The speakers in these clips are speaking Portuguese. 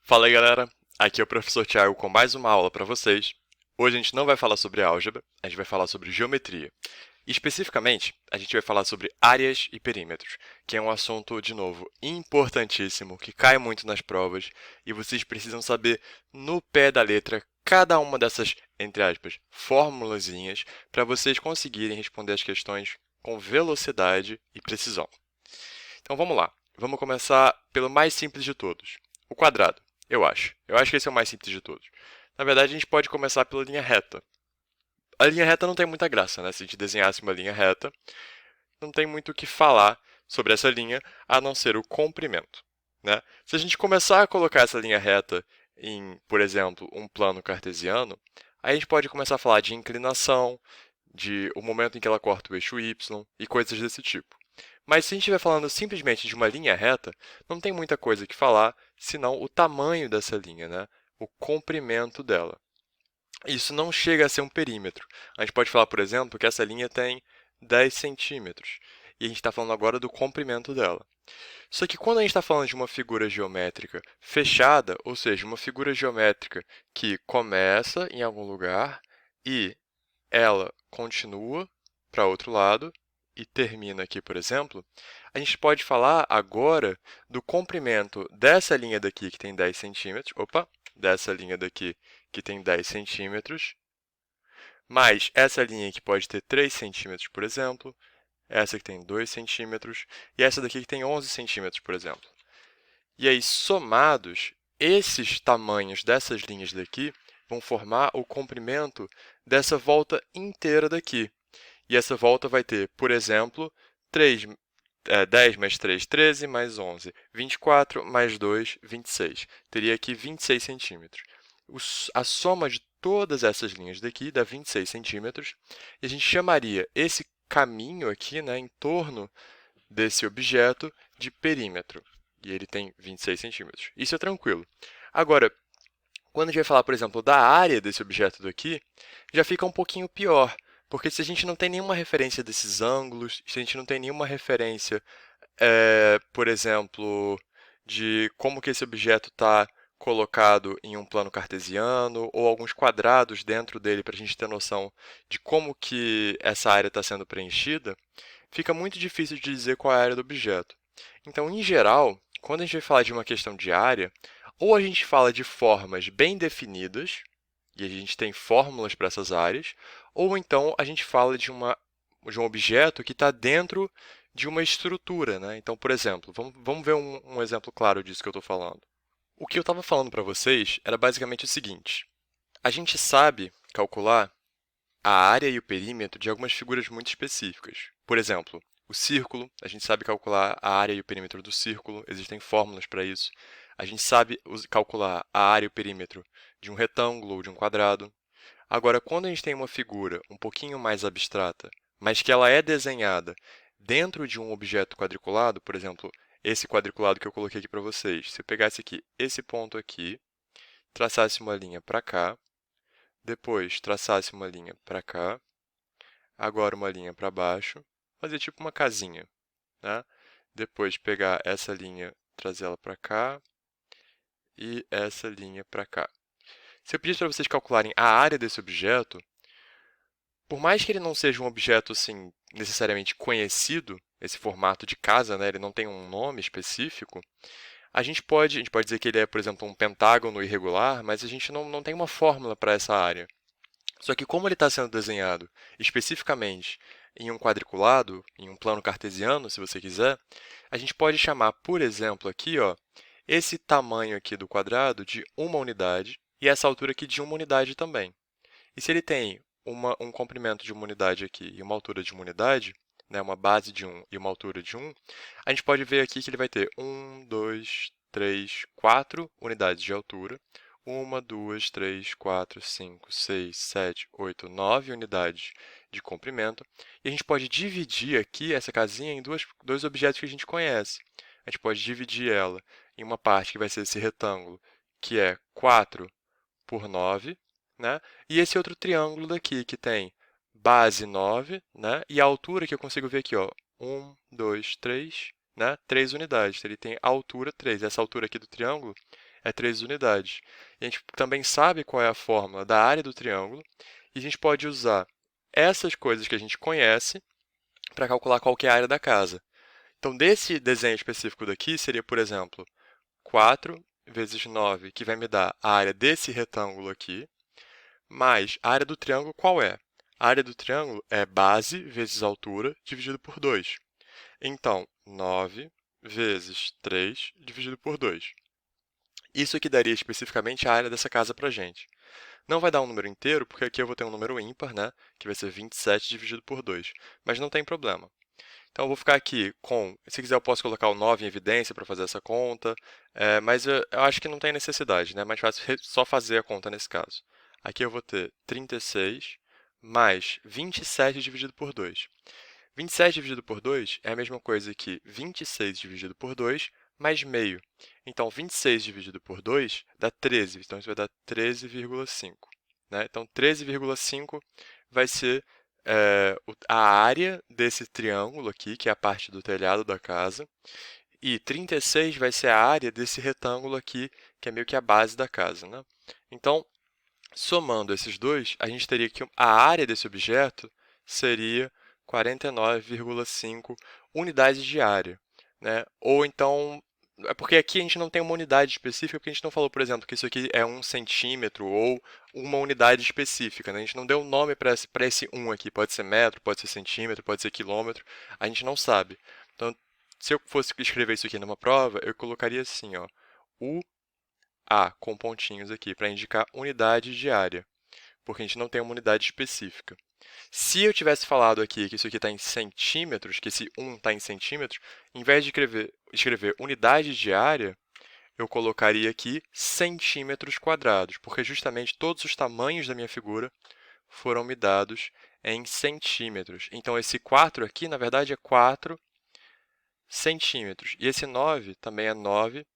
Fala aí, galera. Aqui é o professor Thiago com mais uma aula para vocês. Hoje a gente não vai falar sobre álgebra, a gente vai falar sobre geometria. Especificamente, a gente vai falar sobre áreas e perímetros, que é um assunto, de novo, importantíssimo, que cai muito nas provas, e vocês precisam saber no pé da letra cada uma dessas, entre aspas, formulazinhas, para vocês conseguirem responder as questões com velocidade e precisão. Então vamos lá. Vamos começar pelo mais simples de todos. O quadrado, eu acho. Eu acho que esse é o mais simples de todos. Na verdade, a gente pode começar pela linha reta. A linha reta não tem muita graça, né? Se a gente desenhasse uma linha reta, não tem muito o que falar sobre essa linha, a não ser o comprimento, né? Se a gente começar a colocar essa linha reta em, por exemplo, um plano cartesiano, aí a gente pode começar a falar de inclinação, de o momento em que ela corta o eixo y e coisas desse tipo. Mas se a gente estiver falando simplesmente de uma linha reta, não tem muita coisa que falar, senão o tamanho dessa linha, né? O comprimento dela. Isso não chega a ser um perímetro. A gente pode falar, por exemplo, que essa linha tem 10 centímetros. E a gente está falando agora do comprimento dela. Só que quando a gente está falando de uma figura geométrica fechada, ou seja, uma figura geométrica que começa em algum lugar e ela continua para outro lado e termina aqui, por exemplo, a gente pode falar agora do comprimento dessa linha daqui que tem 10 centímetros, dessa linha daqui que tem 10 centímetros, mais essa linha que pode ter 3 centímetros, por exemplo, essa que tem 2 centímetros e essa daqui que tem 11 centímetros, por exemplo. E aí, somados, esses tamanhos dessas linhas daqui vão formar o comprimento dessa volta inteira daqui. E essa volta vai ter, por exemplo, 10 mais 3, 13, mais 11, 24, mais 2, 26. Teria aqui 26 centímetros. A soma de todas essas linhas daqui dá 26 centímetros. E a gente chamaria esse caminho aqui, né, em torno desse objeto de perímetro. E ele tem 26 centímetros. Isso é tranquilo. Agora, quando a gente vai falar, por exemplo, da área desse objeto daqui, já fica um pouquinho pior, porque se a gente não tem nenhuma referência desses ângulos, se a gente não tem nenhuma referência, por exemplo, de como que esse objeto está colocado em um plano cartesiano, ou alguns quadrados dentro dele para a gente ter noção de como que essa área está sendo preenchida, fica muito difícil de dizer qual é a área do objeto. Então, em geral, quando a gente vai falar de uma questão de área, ou a gente fala de formas bem definidas, e a gente tem fórmulas para essas áreas, ou então a gente fala de um objeto que está dentro de uma estrutura, né? Então, por exemplo, vamos ver um exemplo claro disso que eu estou falando. O que eu estava falando para vocês era basicamente o seguinte: a gente sabe calcular a área e o perímetro de algumas figuras muito específicas. Por exemplo, o círculo, a gente sabe calcular a área e o perímetro do círculo, existem fórmulas para isso. A gente sabe calcular a área e o perímetro de um retângulo ou de um quadrado. Agora, quando a gente tem uma figura um pouquinho mais abstrata, mas que ela é desenhada dentro de um objeto quadriculado, por exemplo, esse quadriculado que eu coloquei aqui para vocês, se eu pegasse aqui esse ponto aqui, traçasse uma linha para cá, depois traçasse uma linha para cá, agora uma linha para baixo, fazer tipo uma casinha, né? Depois pegar essa linha, trazê-la para cá e essa linha para cá. Se eu pedisse para vocês calcularem a área desse objeto, por mais que ele não seja um objeto assim necessariamente conhecido, esse formato de casa, né, ele não tem um nome específico, a gente pode dizer que ele é, por exemplo, um pentágono irregular, mas a gente não tem uma fórmula para essa área. Só que como ele está sendo desenhado especificamente em um quadriculado, em um plano cartesiano, se você quiser, a gente pode chamar, por exemplo, aqui, ó, esse tamanho aqui do quadrado de uma unidade e essa altura aqui de uma unidade também. E se ele tem um comprimento de uma unidade aqui e uma altura de uma unidade, né, uma base de 1 e uma altura de 1, a gente pode ver aqui que ele vai ter 1, 2, 3, 4 unidades de altura, 1, 2, 3, 4, 5, 6, 7, 8, 9 unidades de comprimento. E a gente pode dividir aqui essa casinha em dois objetos que a gente conhece. A gente pode dividir ela em uma parte que vai ser esse retângulo, que é 4 por 9, né? E esse outro triângulo daqui, que tem base 9, né? E a altura que eu consigo ver aqui, ó, 1, 2, 3, né? 3 unidades. Ele tem altura 3. Essa altura aqui do triângulo é 13 unidades. E a gente também sabe qual é a fórmula da área do triângulo, e a gente pode usar essas coisas que a gente conhece para calcular qual que é a área da casa. Então, desse desenho específico daqui, seria, por exemplo, 4 vezes 9, que vai me dar a área desse retângulo aqui, mais a área do triângulo qual é? A área do triângulo é base vezes altura dividido por 2. Então, 9 vezes 3 dividido por 2. Isso aqui daria especificamente a área dessa casa para a gente. Não vai dar um número inteiro, porque aqui eu vou ter um número ímpar, né? Que vai ser 27 dividido por 2. Mas não tem problema. Então, eu vou ficar aqui com... Se quiser, eu posso colocar o 9 em evidência para fazer essa conta, mas eu acho que não tem necessidade, né? É mais fácil só fazer a conta nesse caso. Aqui eu vou ter 36 mais 27 dividido por 2. 27 dividido por 2 é a mesma coisa que 26 dividido por 2 mais meio. Então, 26 dividido por 2 dá 13. Então, isso vai dar 13,5. Né? Então, 13,5 vai ser a área desse triângulo aqui, que é a parte do telhado da casa, e 36 vai ser a área desse retângulo aqui, que é meio que a base da casa. Né? Então, somando esses dois, a gente teria que a área desse objeto seria 49,5 unidades de área. Né? Ou então, é porque aqui a gente não tem uma unidade específica, porque a gente não falou, por exemplo, que isso aqui é 1 centímetro ou uma unidade específica. Né? A gente não deu nome para esse 1 aqui. Pode ser metro, pode ser centímetro, pode ser quilômetro. A gente não sabe. Então, se eu fosse escrever isso aqui numa prova, eu colocaria assim, ó, UA, com pontinhos aqui, para indicar unidade de área, porque a gente não tem uma unidade específica. Se eu tivesse falado aqui que isso aqui está em centímetros, que esse 1 está em centímetros, em vez de escrever unidade de área, eu colocaria aqui centímetros quadrados, porque justamente todos os tamanhos da minha figura foram me dados em centímetros. Então, esse 4 aqui, na verdade, é 4 centímetros. E esse 9 também é 9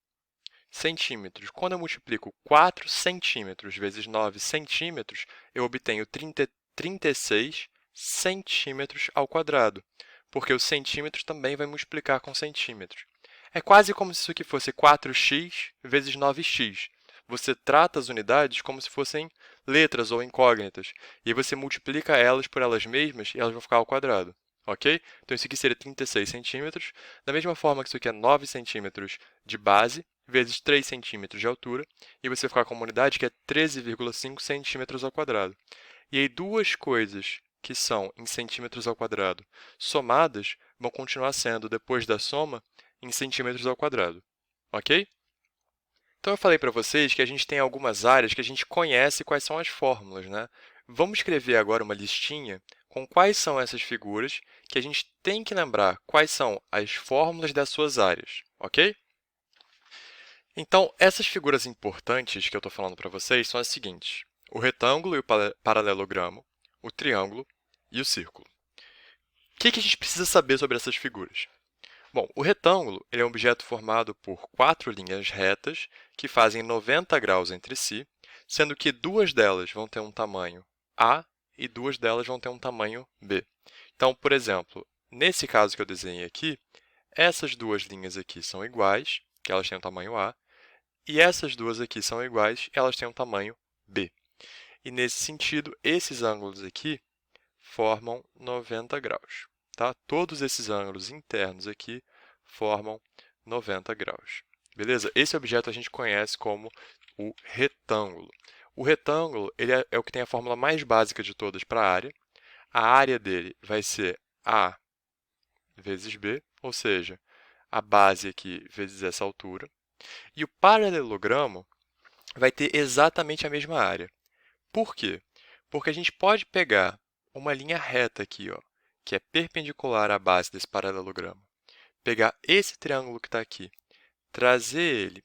centímetros. Quando eu multiplico 4 centímetros vezes 9 centímetros, eu obtenho 36 centímetros ao quadrado, porque o centímetros também vai multiplicar com centímetros. É quase como se isso aqui fosse 4x vezes 9x. Você trata as unidades como se fossem letras ou incógnitas, e aí você multiplica elas por elas mesmas e elas vão ficar ao quadrado. Ok? Então, isso aqui seria 36 centímetros. Da mesma forma que isso aqui é 9 centímetros de base, vezes 3 centímetros de altura, e você vai ficar com uma unidade que é 13,5 centímetros ao quadrado. E aí, duas coisas que são em centímetros ao quadrado somadas vão continuar sendo, depois da soma, em centímetros ao quadrado. Ok? Então, eu falei para vocês que a gente tem algumas áreas que a gente conhece quais são as fórmulas, né? Vamos escrever agora uma listinha com quais são essas figuras que a gente tem que lembrar quais são as fórmulas das suas áreas, ok? Então, essas figuras importantes que eu estou falando para vocês são as seguintes: o retângulo e o paralelogramo, o triângulo e o círculo. O que a gente precisa saber sobre essas figuras? Bom, o retângulo ele é um objeto formado por 4 linhas retas que fazem 90 graus entre si, sendo que duas delas vão ter um tamanho A e duas delas vão ter um tamanho B. Então, por exemplo, nesse caso que eu desenhei aqui, essas duas linhas aqui são iguais, que elas têm um tamanho A, e essas duas aqui são iguais, elas têm um tamanho B. E, nesse sentido, esses ângulos aqui formam 90 graus. Tá? Todos esses ângulos internos aqui formam 90 graus. Beleza? Esse objeto a gente conhece como o retângulo. O retângulo ele é o que tem a fórmula mais básica de todas para a área. A área dele vai ser A vezes B, ou seja, a base aqui vezes essa altura. E o paralelogramo vai ter exatamente a mesma área. Por quê? Porque a gente pode pegar uma linha reta aqui, ó, que é perpendicular à base desse paralelogramo, pegar esse triângulo que está aqui, trazer ele,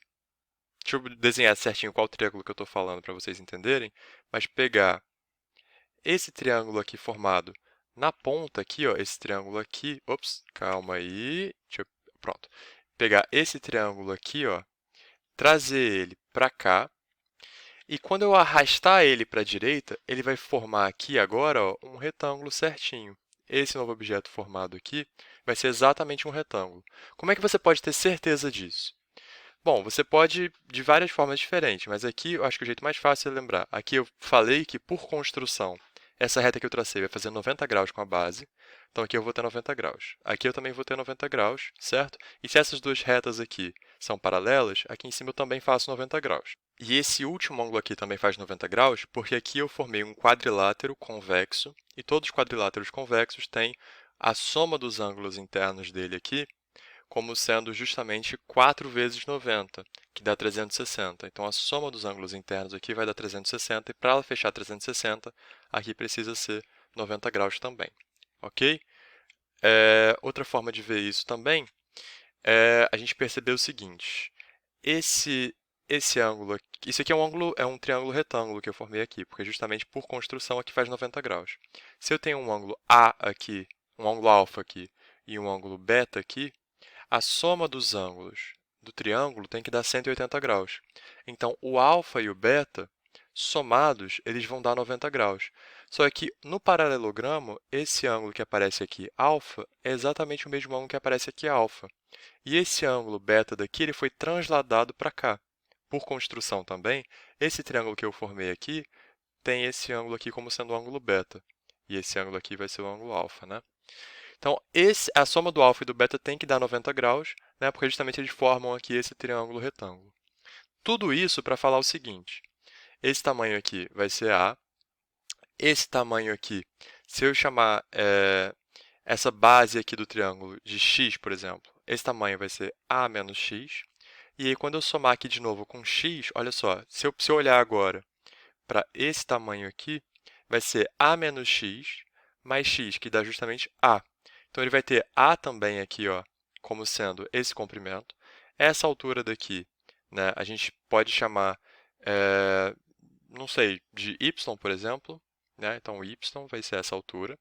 deixa eu desenhar certinho qual triângulo que eu estou falando para vocês entenderem, mas pegar esse triângulo aqui formado na ponta aqui, ó, esse triângulo aqui, ops, calma aí, pronto, pegar esse triângulo aqui, ó, trazer ele para cá, e quando eu arrastar ele para a direita, ele vai formar aqui agora ó, um retângulo certinho. Esse novo objeto formado aqui vai ser exatamente um retângulo. Como é que você pode ter certeza disso? Bom, você pode de várias formas diferentes, mas aqui eu acho que o jeito mais fácil é lembrar. Aqui eu falei que, por construção, essa reta que eu tracei vai fazer 90 graus com a base. Então, aqui eu vou ter 90 graus. Aqui eu também vou ter 90 graus, certo? E se essas duas retas aqui são paralelas, aqui em cima eu também faço 90 graus. E esse último ângulo aqui também faz 90 graus, porque aqui eu formei um quadrilátero convexo, e todos os quadriláteros convexos têm a soma dos ângulos internos dele aqui, como sendo justamente 4 vezes 90, que dá 360. Então, a soma dos ângulos internos aqui vai dar 360, e para ela fechar 360, aqui precisa ser 90 graus também, ok? Outra forma de ver isso também é a gente perceber o seguinte: esse ângulo aqui, isso aqui é um triângulo retângulo que eu formei aqui, porque justamente por construção aqui faz 90 graus. Se eu tenho um ângulo A aqui, um ângulo alfa aqui e um ângulo beta aqui, a soma dos ângulos do triângulo tem que dar 180 graus. Então, o alfa e o beta, somados, eles vão dar 90 graus. Só que no paralelogramo, esse ângulo que aparece aqui, alfa, é exatamente o mesmo ângulo que aparece aqui, alfa. E esse ângulo beta daqui, ele foi transladado para cá. Por construção também, esse triângulo que eu formei aqui tem esse ângulo aqui como sendo o ângulo beta. E esse ângulo aqui vai ser o ângulo alfa, né? Então, a soma do alfa e do beta tem que dar 90 graus, né, porque justamente eles formam aqui esse triângulo retângulo. Tudo isso para falar o seguinte: esse tamanho aqui vai ser A, esse tamanho aqui, se eu chamar essa base aqui do triângulo de x, por exemplo, esse tamanho vai ser A menos x, e aí quando eu somar aqui de novo com x, olha só, se eu olhar agora para esse tamanho aqui, vai ser A menos x mais x, que dá justamente A. Então, ele vai ter A também aqui, ó, como sendo esse comprimento. Essa altura daqui, né, a gente pode chamar, não sei, de y, por exemplo. Né? Então, y vai ser essa altura.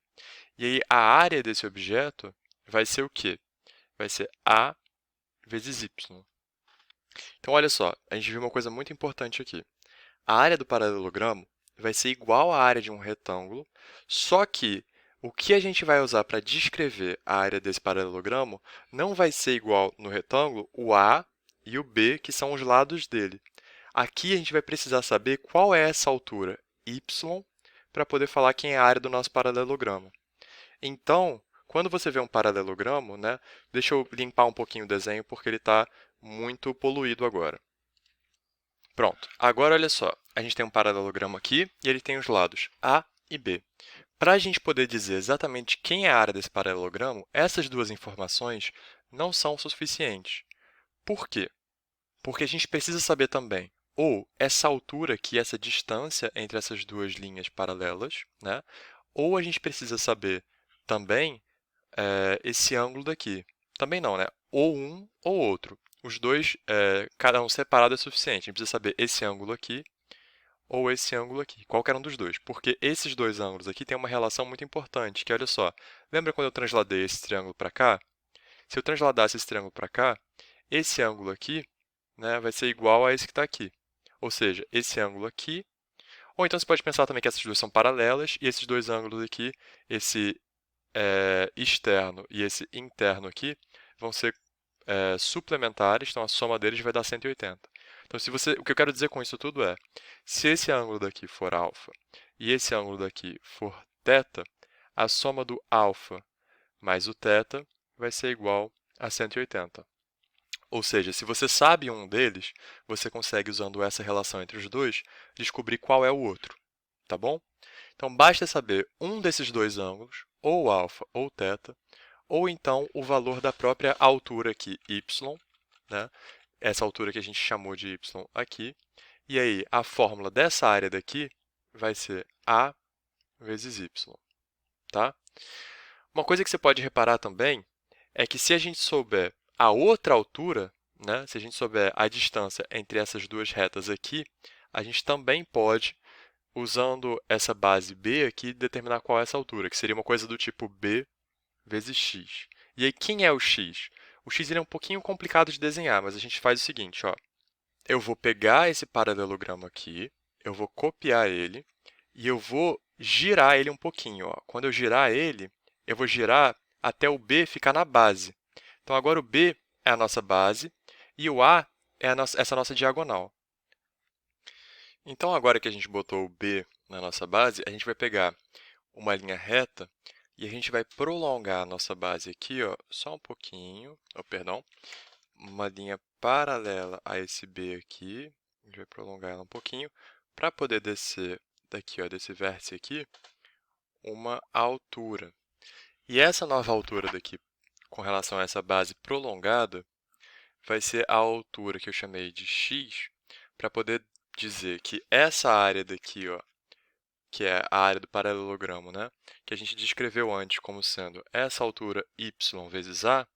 E aí, a área desse objeto vai ser o quê? Vai ser A vezes y. Então, olha só, a gente viu uma coisa muito importante aqui. A área do paralelogramo vai ser igual à área de um retângulo, só que o que a gente vai usar para descrever a área desse paralelogramo não vai ser igual no retângulo o A e o B, que são os lados dele. Aqui a gente vai precisar saber qual é essa altura y para poder falar quem é a área do nosso paralelogramo. Então, quando você vê um paralelogramo, né, deixa eu limpar um pouquinho o desenho porque ele está muito poluído agora. Pronto, agora olha só, a gente tem um paralelogramo aqui e ele tem os lados A e B. Para a gente poder dizer exatamente quem é a área desse paralelogramo, essas duas informações não são suficientes. Por quê? Porque a gente precisa saber também ou essa altura aqui, essa distância entre essas duas linhas paralelas, né? Ou a gente precisa saber também esse ângulo daqui. Também não, né? Ou um ou outro. Os dois, cada um separado é suficiente. A gente precisa saber esse ângulo aqui ou esse ângulo aqui, qualquer um dos dois. Porque esses dois ângulos aqui têm uma relação muito importante, que olha só. Lembra quando eu transladei esse triângulo para cá? Se eu transladasse esse triângulo para cá, esse ângulo aqui, né, vai ser igual a esse que está aqui. Ou seja, esse ângulo aqui. Ou então você pode pensar também que essas duas são paralelas, e esses dois ângulos aqui, esse externo e esse interno aqui, vão ser suplementares, então a soma deles vai dar 180. Então, o que eu quero dizer com isso tudo é, se esse ângulo daqui for alfa e esse ângulo daqui for θ, a soma do alfa mais o θ vai ser igual a 180. Ou seja, se você sabe um deles, você consegue, usando essa relação entre os dois, descobrir qual é o outro, tá bom? Então, basta saber um desses dois ângulos, ou alfa ou θ, ou então o valor da própria altura aqui, y, né? Essa altura que a gente chamou de y aqui. E aí, a fórmula dessa área daqui vai ser A vezes y. Tá? Uma coisa que você pode reparar também é que se a gente souber a outra altura, né? Se a gente souber a distância entre essas duas retas aqui, a gente também pode, usando essa base b aqui, determinar qual é essa altura, que seria uma coisa do tipo b vezes x. E aí, quem é o x? O x ele é um pouquinho complicado de desenhar, mas a gente faz o seguinte, ó. Eu vou pegar esse paralelogramo aqui, eu vou copiar ele e eu vou girar ele um pouquinho. Ó. Quando eu girar ele, eu vou girar até o b ficar na base. Então, agora o b é a nossa base e o a é essa nossa diagonal. Então, agora que a gente botou o b na nossa base, a gente vai pegar uma linha reta e a gente vai prolongar a nossa base aqui, ó, só um pouquinho, perdão, uma linha paralela a esse b aqui, a gente vai prolongar ela um pouquinho, para poder descer daqui, ó, desse vértice aqui, uma altura. E essa nova altura daqui, com relação a essa base prolongada, vai ser a altura que eu chamei de x, para poder dizer que essa área daqui, ó, que é a área do paralelogramo, né, que a gente descreveu antes como sendo essa altura y vezes a,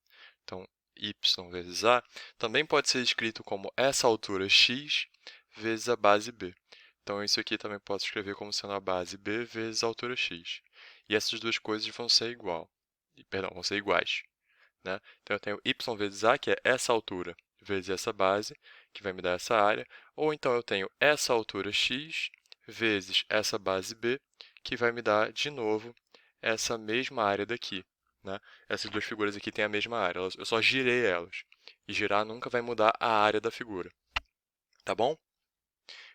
então, y vezes a, também pode ser escrito como essa altura x vezes a base b. Então, isso aqui também posso escrever como sendo a base b vezes a altura x. E essas duas coisas vão ser vão ser iguais, né? Então, eu tenho y vezes a, que é essa altura, vezes essa base, que vai me dar essa área. Ou então, eu tenho essa altura x vezes essa base b, que vai me dar, de novo, essa mesma área daqui, né? Essas duas figuras aqui têm a mesma área, eu só girei elas. E girar nunca vai mudar a área da figura, tá bom?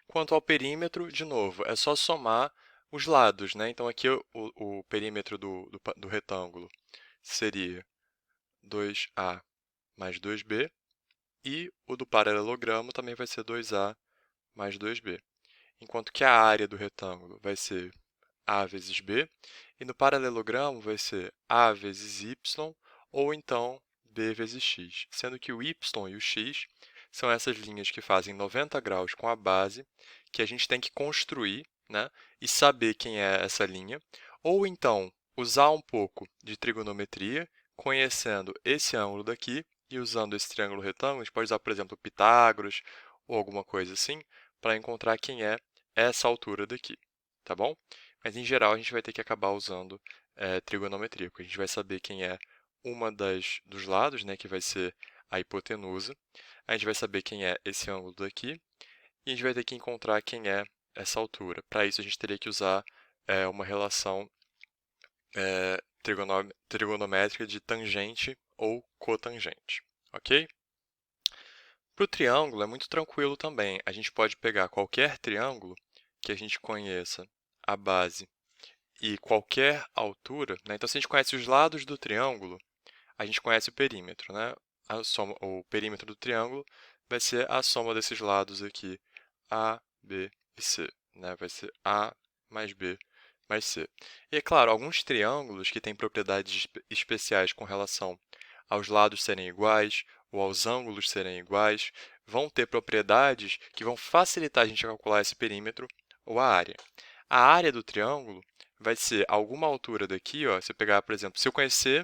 Quanto ao perímetro, de novo, é só somar os lados, né? Então, aqui o perímetro do retângulo seria 2a mais 2b, e o do paralelogramo também vai ser 2a mais 2b. Enquanto que a área do retângulo vai ser a vezes b, e no paralelogramo vai ser a vezes y, ou então b vezes x, sendo que o y e o x são essas linhas que fazem 90 graus com a base, que a gente tem que construir, né, e saber quem é essa linha, ou então usar um pouco de trigonometria, conhecendo esse ângulo daqui, e usando esse triângulo retângulo, a gente pode usar, por exemplo, Pitágoras, ou alguma coisa assim, para encontrar quem é essa altura daqui, tá bom? Mas, em geral, a gente vai ter que acabar usando trigonometria, porque a gente vai saber quem é uma dos lados, né, que vai ser a hipotenusa. A gente vai saber quem é esse ângulo daqui. E a gente vai ter que encontrar quem é essa altura. Para isso, a gente teria que usar uma relação trigonométrica de tangente ou cotangente, ok? Para o triângulo, é muito tranquilo também. A gente pode pegar qualquer triângulo que a gente conheça a base e qualquer altura, né? Então, se a gente conhece os lados do triângulo, a gente conhece o perímetro, né? O perímetro do triângulo vai ser a soma desses lados aqui, A, B e C, né? Vai ser A mais B mais C. E, é claro, alguns triângulos que têm propriedades especiais com relação aos lados serem iguais ou aos ângulos serem iguais, vão ter propriedades que vão facilitar a gente calcular esse perímetro ou a área. A área do triângulo vai ser alguma altura daqui, ó, se eu pegar, por exemplo, se eu conhecer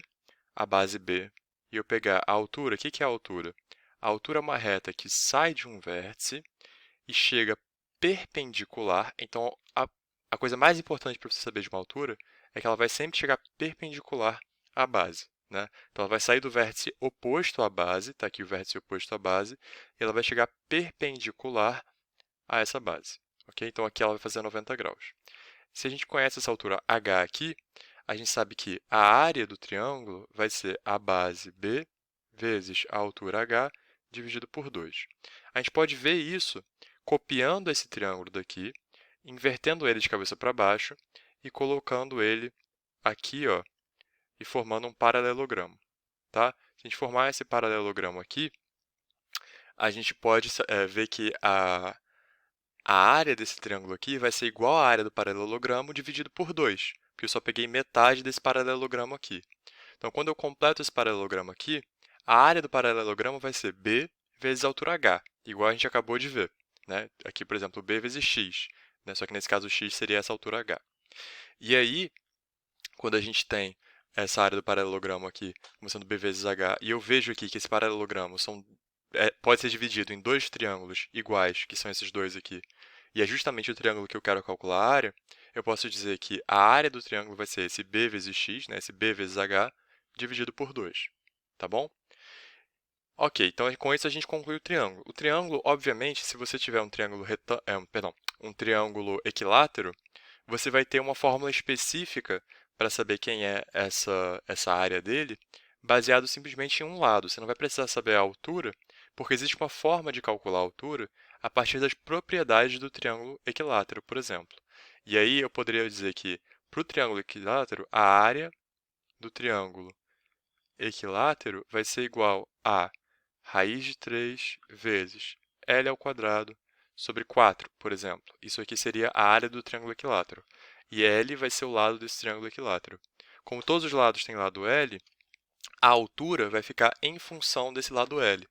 a base B e eu pegar a altura, o que é a altura? A altura é uma reta que sai de um vértice e chega perpendicular. Então, a coisa mais importante para você saber de uma altura é que ela vai sempre chegar perpendicular à base, né? Então, ela vai sair do vértice oposto à base, está aqui o vértice oposto à base, e ela vai chegar perpendicular a essa base, ok? Então, aqui ela vai fazer 90 graus. Se a gente conhece essa altura h aqui, a gente sabe que a área do triângulo vai ser a base b vezes a altura h dividido por 2. A gente pode ver isso copiando esse triângulo daqui, invertendo ele de cabeça para baixo e colocando ele aqui, ó, e formando um paralelogramo, tá? Se a gente formar esse paralelogramo aqui, a gente pode ver que a área desse triângulo aqui vai ser igual à área do paralelogramo dividido por 2, porque eu só peguei metade desse paralelogramo aqui. Então, quando eu completo esse paralelogramo aqui, a área do paralelogramo vai ser b vezes a altura h, igual a gente acabou de ver, né? Aqui, por exemplo, b vezes x, né? Só que nesse caso x seria essa altura h. E aí, quando a gente tem essa área do paralelogramo aqui, como sendo b vezes h, e eu vejo aqui que esse paralelogramo pode ser dividido em dois triângulos iguais, que são esses dois aqui, e é justamente o triângulo que eu quero calcular a área, eu posso dizer que a área do triângulo vai ser esse b vezes x, né, esse b vezes h, dividido por 2, tá bom? Ok, então com isso a gente conclui o triângulo. O triângulo, obviamente, se você tiver um triângulo, um triângulo equilátero, você vai ter uma fórmula específica para saber quem é essa área dele, baseado simplesmente em um lado. Você não vai precisar saber a altura, Porque existe uma forma de calcular a altura a partir das propriedades do triângulo equilátero, por exemplo. E aí eu poderia dizer que, para o triângulo equilátero, a área do triângulo equilátero vai ser igual a raiz de 3 vezes L ao quadrado sobre 4, por exemplo. Isso aqui seria a área do triângulo equilátero. E L vai ser o lado desse triângulo equilátero. Como todos os lados têm lado L, a altura vai ficar em função desse lado L.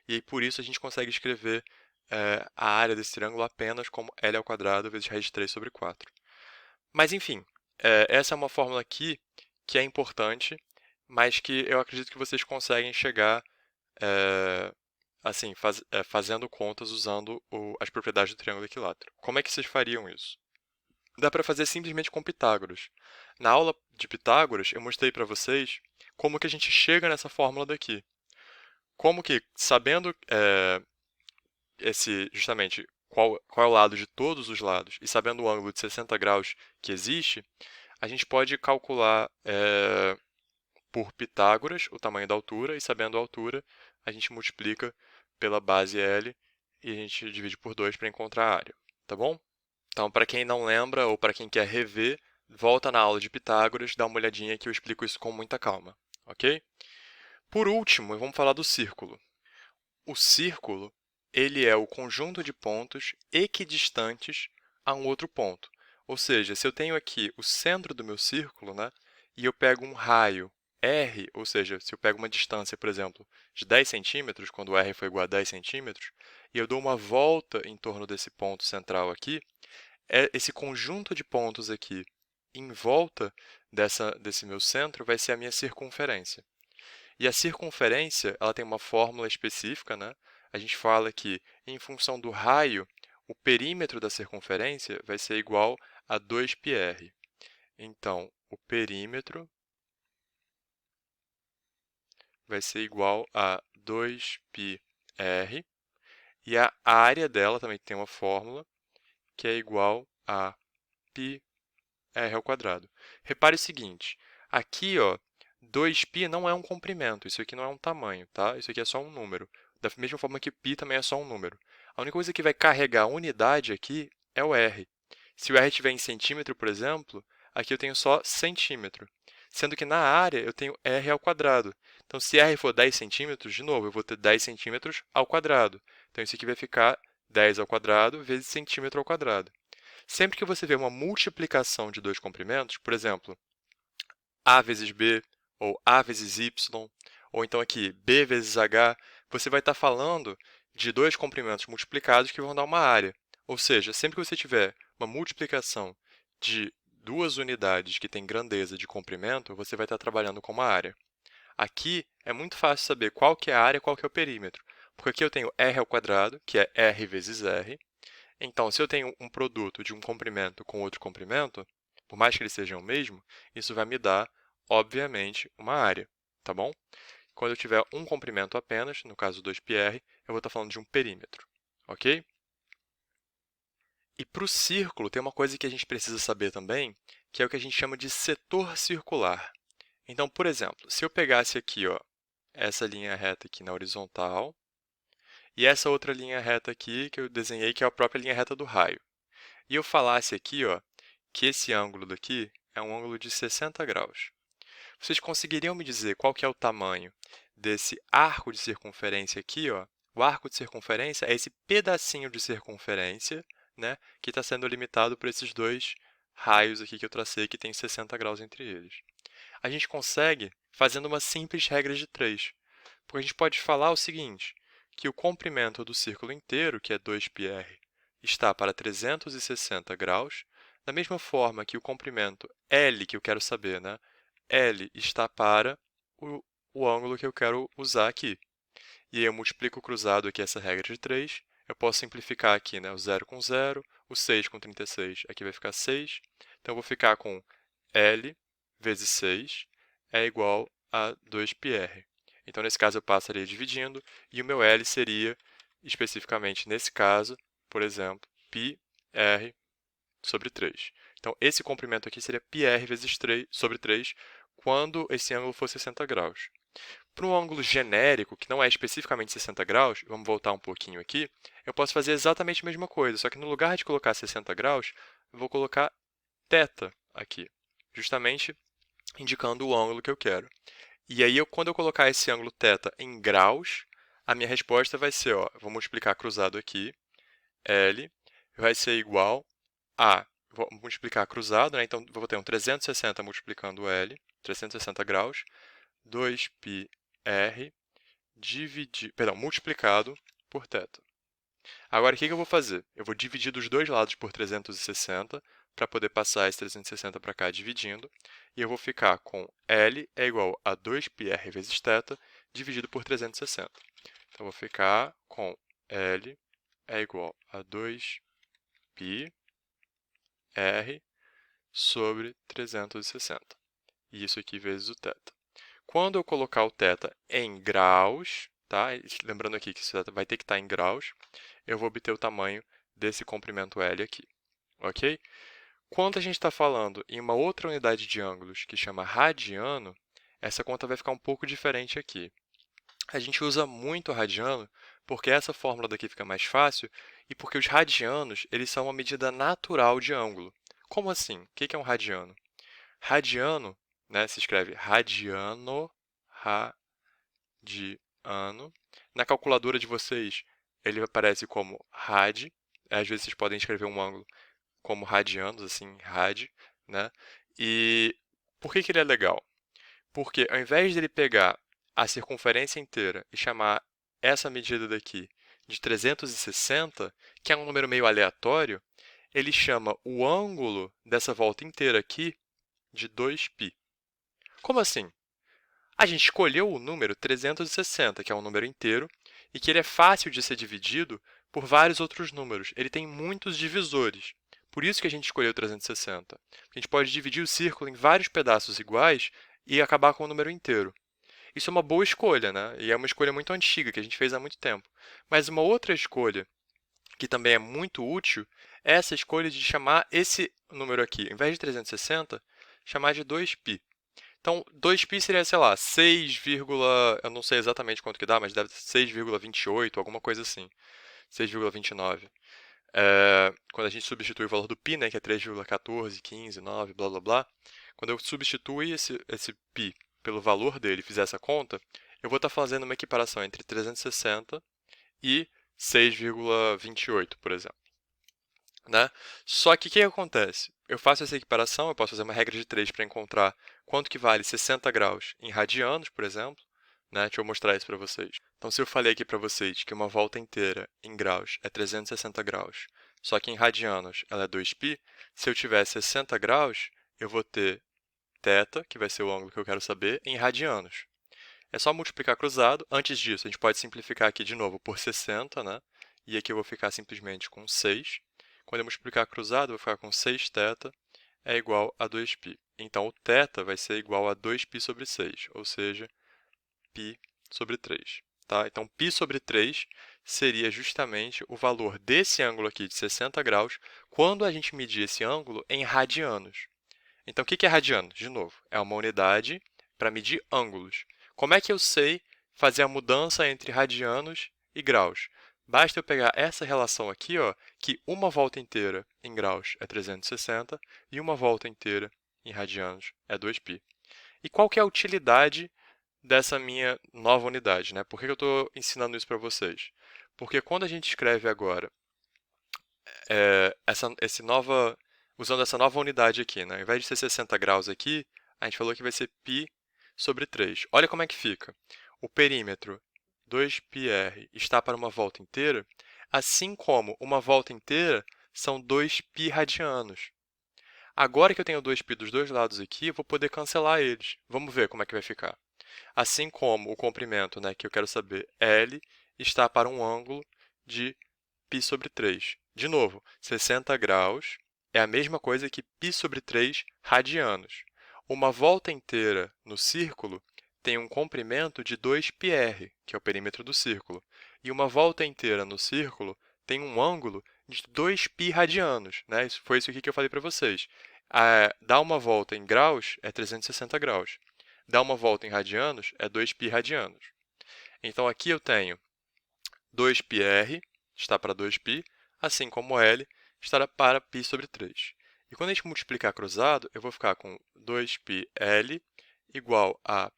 E aí, por isso a gente consegue escrever a área desse triângulo apenas como L ao quadrado vezes raiz de 3 sobre 4. Mas, enfim, essa é uma fórmula aqui que é importante, mas que eu acredito que vocês conseguem chegar assim, fazendo contas usando as propriedades do triângulo equilátero. Como é que vocês fariam isso? Dá para fazer simplesmente com Pitágoras. Na aula de Pitágoras, eu mostrei para vocês como que a gente chega nessa fórmula daqui. Como que, sabendo justamente qual é o lado de todos os lados e sabendo o ângulo de 60 graus que existe, a gente pode calcular por Pitágoras o tamanho da altura, e sabendo a altura, a gente multiplica pela base L e a gente divide por 2 para encontrar a área, tá bom? Então, para quem não lembra ou para quem quer rever, volta na aula de Pitágoras, dá uma olhadinha que eu explico isso com muita calma, ok? Por último, vamos falar do círculo. O círculo, ele é o conjunto de pontos equidistantes a um outro ponto. Ou seja, se eu tenho aqui o centro do meu círculo, né, e eu pego um raio r, ou seja, se eu pego uma distância, por exemplo, de 10 centímetros, quando r for igual a 10 centímetros, e eu dou uma volta em torno desse ponto central aqui, esse conjunto de pontos aqui em volta desse meu centro vai ser a minha circunferência. E a circunferência, ela tem uma fórmula específica, né? A gente fala que, em função do raio, o perímetro da circunferência vai ser igual a 2πr. Então, o perímetro vai ser igual a 2πr, e a área dela também tem uma fórmula, que é igual a πr ao quadrado. Repare o seguinte, aqui, ó, 2π não é um comprimento, isso aqui não é um tamanho, tá? Isso aqui é só um número. Da mesma forma que π também é só um número. A única coisa que vai carregar a unidade aqui é o r. Se o r estiver em centímetro, por exemplo, aqui eu tenho só centímetro. Sendo que na área eu tenho r ao quadrado. Então, se r for 10 centímetros, de novo, eu vou ter 10 centímetros ao quadrado. Então, isso aqui vai ficar 10 ao quadrado vezes centímetro ao quadrado. Sempre que você vê uma multiplicação de dois comprimentos, por exemplo, a vezes b, ou a vezes y, ou então aqui b vezes h, você vai estar falando de dois comprimentos multiplicados que vão dar uma área. Ou seja, sempre que você tiver uma multiplicação de duas unidades que têm grandeza de comprimento, você vai estar trabalhando com uma área. Aqui é muito fácil saber qual que é a área e qual que é o perímetro, porque aqui eu tenho r ao quadrado, que é r vezes r. Então, se eu tenho um produto de um comprimento com outro comprimento, por mais que eles sejam o mesmo, isso vai me dar, obviamente, uma área, tá bom? Quando eu tiver um comprimento apenas, no caso 2πr, eu vou estar falando de um perímetro, ok? E para o círculo, tem uma coisa que a gente precisa saber também, que é o que a gente chama de setor circular. Então, por exemplo, se eu pegasse aqui, ó, essa linha reta aqui na horizontal, e essa outra linha reta aqui que eu desenhei, que é a própria linha reta do raio, e eu falasse aqui, ó, que esse ângulo daqui é um ângulo de 60 graus. Vocês conseguiriam me dizer qual que é o tamanho desse arco de circunferência aqui, ó? O arco de circunferência é esse pedacinho de circunferência, né, que está sendo limitado por esses dois raios aqui que eu tracei, que tem 60 graus entre eles. A gente consegue fazendo uma simples regra de 3, porque a gente pode falar o seguinte, que o comprimento do círculo inteiro, que é 2πr, está para 360 graus, da mesma forma que o comprimento L, que eu quero saber, né? L está para o ângulo que eu quero usar aqui. E aí eu multiplico cruzado aqui essa regra de 3. Eu posso simplificar aqui, né, o 0 com 0, o 6 com 36, aqui vai ficar 6. Então, eu vou ficar com L vezes 6 é igual a 2πr. Então, nesse caso, eu passaria dividindo, e o meu L seria, especificamente nesse caso, por exemplo, πr sobre 3. Então, esse comprimento aqui seria πr vezes 3 sobre 3, quando esse ângulo for 60 graus. Para um ângulo genérico, que não é especificamente 60 graus, vamos voltar um pouquinho aqui, eu posso fazer exatamente a mesma coisa, só que no lugar de colocar 60 graus, eu vou colocar θ aqui, justamente indicando o ângulo que eu quero. E aí, quando eu colocar esse ângulo θ em graus, a minha resposta vai ser, ó, vou multiplicar cruzado aqui, L vai ser igual a, vou multiplicar cruzado, né? Então, vou ter um 360 multiplicando L, 360 graus, 2πr multiplicado por θ. Agora, o que eu vou fazer? Eu vou dividir dos dois lados por 360 para poder passar esse 360 para cá dividindo. E eu vou ficar com L é igual a 2πr vezes θ dividido por 360. Então, eu vou ficar com L é igual a 2πr sobre 360. E isso aqui vezes o θ. Quando eu colocar o θ em graus, tá? Lembrando aqui que esse θ vai ter que estar em graus, eu vou obter o tamanho desse comprimento L aqui, ok? Quando a gente está falando em uma outra unidade de ângulos que chama radiano, essa conta vai ficar um pouco diferente aqui. A gente usa muito radiano porque essa fórmula daqui fica mais fácil e porque os radianos eles são uma medida natural de ângulo. Como assim? O que é um radiano? Radiano, né, se escreve radiano, radiano. Na calculadora de vocês, ele aparece como rad. Às vezes vocês podem escrever um ângulo como radianos, assim, rad, né? E por que ele é legal? Porque ao invés dele pegar a circunferência inteira e chamar essa medida daqui de 360, que é um número meio aleatório, ele chama o ângulo dessa volta inteira aqui de 2π. Como assim? A gente escolheu o número 360, que é um número inteiro, e que ele é fácil de ser dividido por vários outros números. Ele tem muitos divisores. Por isso que a gente escolheu 360. A gente pode dividir o círculo em vários pedaços iguais e acabar com o número inteiro. Isso é uma boa escolha, né? E é uma escolha muito antiga, que a gente fez há muito tempo. Mas uma outra escolha que também é muito útil é essa escolha de chamar esse número aqui, em vez de 360, chamar de 2π. Então, 2π seria, sei lá, 6, eu não sei exatamente quanto que dá, mas deve ser 6,28, alguma coisa assim. 6,29. Quando a gente substitui o valor do π, né, que é 3,14, 15, 9, blá, blá, blá, quando eu substituo esse π pelo valor dele e fizer essa conta, eu vou estar fazendo uma equiparação entre 360 e 6,28, por exemplo. Né? Só que o que acontece? Eu faço essa equiparação, eu posso fazer uma regra de 3 para encontrar quanto que vale 60 graus em radianos, por exemplo. Né? Deixa eu mostrar isso para vocês. Então, se eu falei aqui para vocês que uma volta inteira em graus é 360 graus, só que em radianos ela é 2π, se eu tiver 60 graus, eu vou ter θ, que vai ser o ângulo que eu quero saber, em radianos. É só multiplicar cruzado. Antes disso, a gente pode simplificar aqui de novo por 60, né? E aqui eu vou ficar simplesmente com 6. Quando eu multiplicar cruzado, eu vou ficar com 6θ é igual a 2π. Então, o θ vai ser igual a 2π sobre 6, ou seja, π sobre 3. Tá? Então, π sobre 3 seria justamente o valor desse ângulo aqui de 60 graus quando a gente medir esse ângulo em radianos. Então, o que é radiano? De novo, é uma unidade para medir ângulos. Como é que eu sei fazer a mudança entre radianos e graus? Basta eu pegar essa relação aqui, ó, que uma volta inteira em graus é 360 e uma volta inteira em radianos é 2π. E qual que é a utilidade dessa minha nova unidade? Né? Por que eu estou ensinando isso para vocês? Porque quando a gente escreve agora usando essa nova unidade aqui, né? Ao invés de ser 60 graus aqui, a gente falou que vai ser π sobre 3. Olha como é que fica. O perímetro 2πr está para uma volta inteira, assim como uma volta inteira são 2π radianos. Agora que eu tenho 2π dos dois lados aqui, eu vou poder cancelar eles. Vamos ver como é que vai ficar. Assim como o comprimento, né, que eu quero saber, L, está para um ângulo de π sobre 3. De novo, 60 graus é a mesma coisa que π sobre 3 radianos. Uma volta inteira no círculo tem um comprimento de 2πr, que é o perímetro do círculo. E uma volta inteira no círculo tem um ângulo de 2π radianos. Né? Foi isso aqui que eu falei para vocês. Dar uma volta em graus é 360 graus. dar uma volta em radianos é 2π radianos. Então, aqui eu tenho 2πr, está para 2π, assim como L está para π sobre 3. E quando a gente multiplicar cruzado, eu vou ficar com 2πL igual a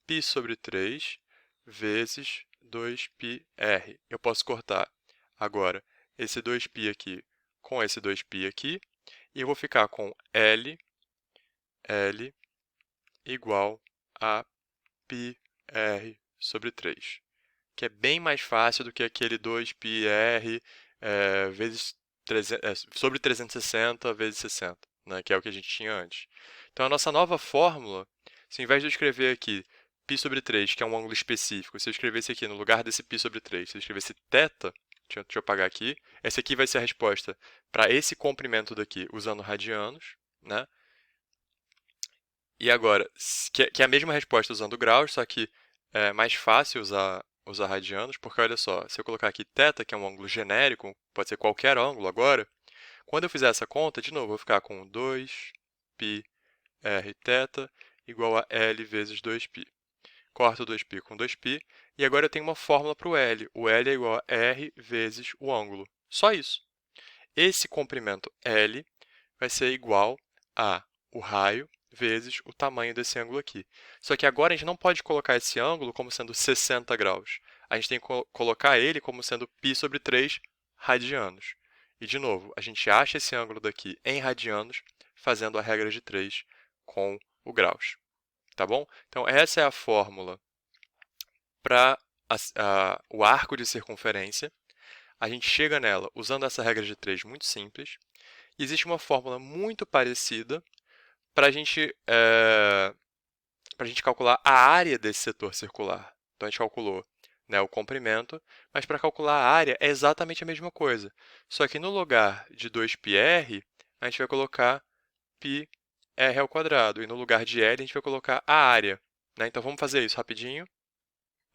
π sobre 3 vezes 2πr. Eu posso cortar agora esse 2π aqui com esse 2π aqui, e eu vou ficar com L igual a πr sobre 3, que é bem mais fácil do que aquele 2πr vezes sobre 360 vezes 60, né, que é o que a gente tinha antes. Então, a nossa nova fórmula, se ao invés de eu escrever aqui π sobre 3, que é um ângulo específico, se eu escrevesse aqui no lugar desse π sobre 3, se eu escrevesse θ, deixa eu apagar aqui, essa aqui vai ser a resposta para esse comprimento daqui usando radianos, né? E agora, que é a mesma resposta usando graus, só que é mais fácil usar radianos, porque olha só, se eu colocar aqui θ, que é um ângulo genérico, pode ser qualquer ângulo agora, quando eu fizer essa conta, de novo, eu vou ficar com 2πr θ igual a L vezes 2π. Corto 2π com 2π, e agora eu tenho uma fórmula para o L. O L é igual a R vezes o ângulo. Só isso. Esse comprimento L vai ser igual a o raio vezes o tamanho desse ângulo aqui. Só que agora a gente não pode colocar esse ângulo como sendo 60 graus. A gente tem que colocar ele como sendo π sobre 3 radianos. E, de novo, a gente acha esse ângulo daqui em radianos fazendo a regra de 3 com o graus. Tá bom? Então, essa é a fórmula para o arco de circunferência. A gente chega nela usando essa regra de 3 muito simples. E existe uma fórmula muito parecida para a gente calcular a área desse setor circular. Então, a gente calculou, né, o comprimento, mas para calcular a área é exatamente a mesma coisa. Só que no lugar de 2πr, a gente vai colocar πr ao quadrado, e no lugar de L a gente vai colocar a área. Né? Então, vamos fazer isso rapidinho.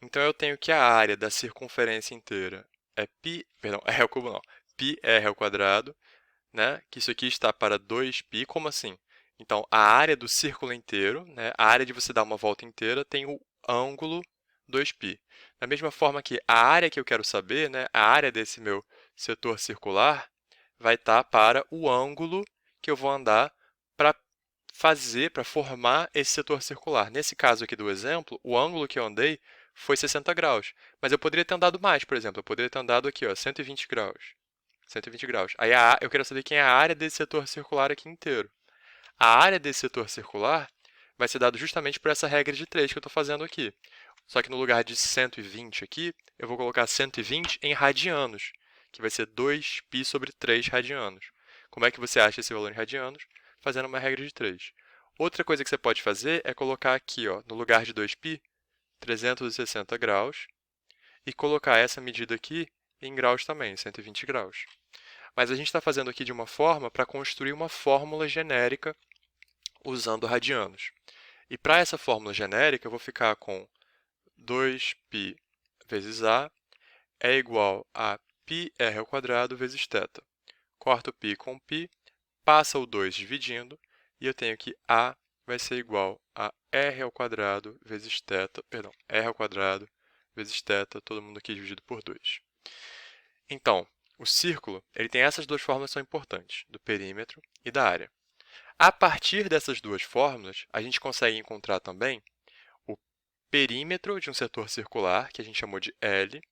Então, eu tenho que a área da circunferência inteira é r ao cubo não, πr ao quadrado, né? Que isso aqui está para 2π, como assim? Então, a área do círculo inteiro, né? A área de você dar uma volta inteira, tem o ângulo 2π. Da mesma forma que a área que eu quero saber, né? A área desse meu setor circular, vai estar para o ângulo que eu vou andar para para formar esse setor circular. Nesse caso aqui do exemplo, o ângulo que eu andei foi 60 graus. Mas eu poderia ter andado mais, por exemplo. Eu poderia ter andado aqui, ó, 120 graus. 120 graus. Aí eu quero saber quem é a área desse setor circular aqui inteiro. A área desse setor circular vai ser dada justamente por essa regra de 3 que eu estou fazendo aqui. Só que no lugar de 120 aqui, eu vou colocar 120 em radianos, que vai ser 2π sobre 3 radianos. Como é que você acha esse valor em radianos? Fazendo uma regra de 3. Outra coisa que você pode fazer é colocar aqui, ó, no lugar de 2π, 360 graus, e colocar essa medida aqui em graus também, 120 graus. Mas a gente está fazendo aqui de uma forma para construir uma fórmula genérica usando radianos. E para essa fórmula genérica, eu vou ficar com 2π vezes A é igual a πr ao quadrado vezes θ. Corto π com π, passa o 2 dividindo, e eu tenho que A vai ser igual a r ao quadrado vezes θ, r ao quadrado vezes θ, todo mundo aqui dividido por 2. Então, o círculo ele tem essas duas fórmulas que são importantes, do perímetro e da área. A partir dessas duas fórmulas, a gente consegue encontrar também o perímetro de um setor circular, que a gente chamou de L,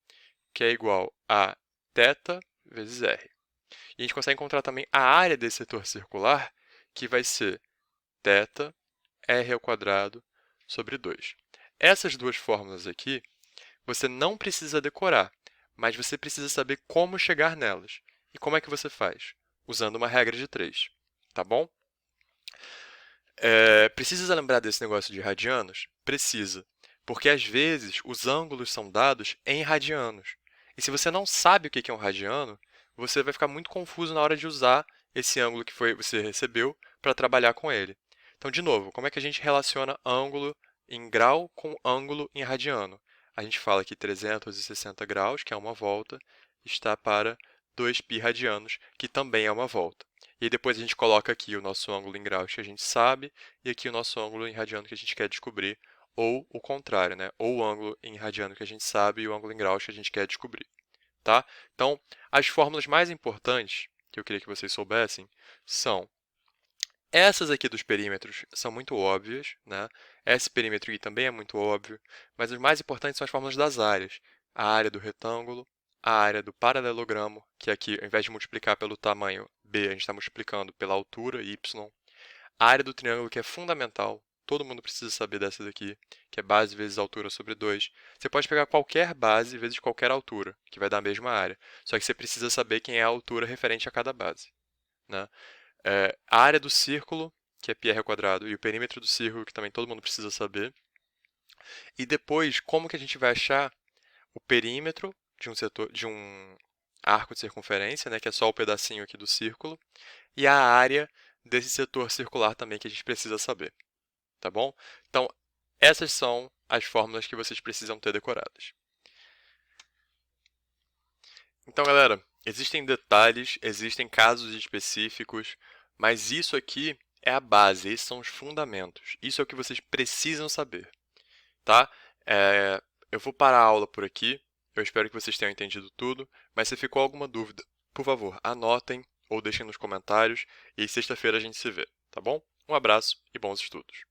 que é igual a θ vezes r. E a gente consegue encontrar também a área desse setor circular, que vai ser θ r ao quadrado sobre 2. Essas duas fórmulas aqui, você não precisa decorar, mas você precisa saber como chegar nelas. E como é que você faz? Usando uma regra de 3, tá bom? Precisa lembrar desse negócio de radianos? Precisa, porque às vezes os ângulos são dados em radianos. E se você não sabe o que é um radiano, você vai ficar muito confuso na hora de usar esse ângulo que você recebeu para trabalhar com ele. Então, de novo, como é que a gente relaciona ângulo em grau com ângulo em radiano? A gente fala que 360 graus, que é uma volta, está para 2π radianos, que também é uma volta. E aí depois a gente coloca aqui o nosso ângulo em graus que a gente sabe, e aqui o nosso ângulo em radiano que a gente quer descobrir ou o contrário, né? Ou o ângulo em radiano que a gente sabe e o ângulo em graus que a gente quer descobrir, tá? Então, as fórmulas mais importantes que eu queria que vocês soubessem são essas aqui dos perímetros são muito óbvias, né? Esse perímetro aqui também é muito óbvio, mas os mais importantes são as fórmulas das áreas. A área do retângulo, a área do paralelogramo, que aqui, ao invés de multiplicar pelo tamanho b, a gente está multiplicando pela altura, y. A área do triângulo, que é fundamental, todo mundo precisa saber dessa daqui, que é base vezes altura sobre 2. Você pode pegar qualquer base vezes qualquer altura, que vai dar a mesma área. Só que você precisa saber quem é a altura referente a cada base, né? A área do círculo, que é πr ao quadrado, e o perímetro do círculo, que também todo mundo precisa saber. E depois, como que a gente vai achar o perímetro de um arco de circunferência, né, que é só o pedacinho aqui do círculo, e a área desse setor circular também que a gente precisa saber, tá bom? Então, essas são as fórmulas que vocês precisam ter decoradas. Então, galera, existem detalhes, existem casos específicos, mas isso aqui é a base, esses são os fundamentos. Isso é o que vocês precisam saber, tá? Eu vou parar a aula por aqui. Eu espero que vocês tenham entendido tudo, mas se ficou alguma dúvida, por favor, anotem ou deixem nos comentários e sexta-feira a gente se vê, tá bom? Um abraço e bons estudos!